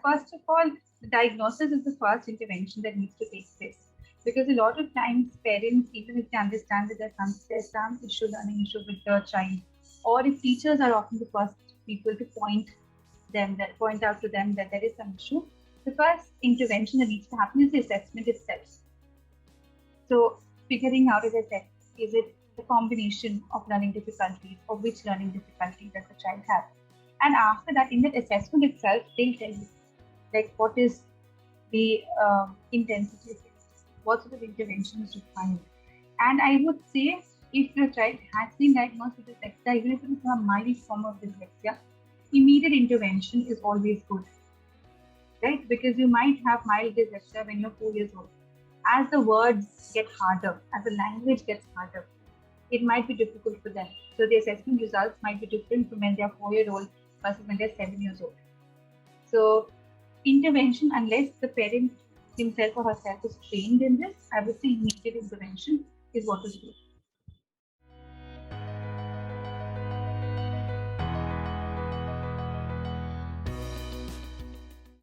First of all, the diagnosis is the first intervention that needs to take place. Because a lot of times parents, even if they understand that there's some issue, learning issue with their child, or if teachers are often the first people to point out to them that there is some issue, the first intervention that needs to happen is the assessment itself. So figuring out, as I said, is it the combination of learning difficulties or which learning difficulty does the child have? And after that, in that assessment itself, they'll tell you like what is the intensity of it, what sort of intervention is required. And I would say if your child has been diagnosed with dyslexia, even if it is a mild form of dyslexia, immediate intervention is always good, right? Because you might have mild dyslexia when you're 4 years old. As the words get harder, as the language gets harder, it might be difficult for them. So the assessment results might be different from when they are 4-year-old versus when they're 7 years old. So intervention, unless the parent himself or herself is trained in this, I would say immediate intervention is what is good.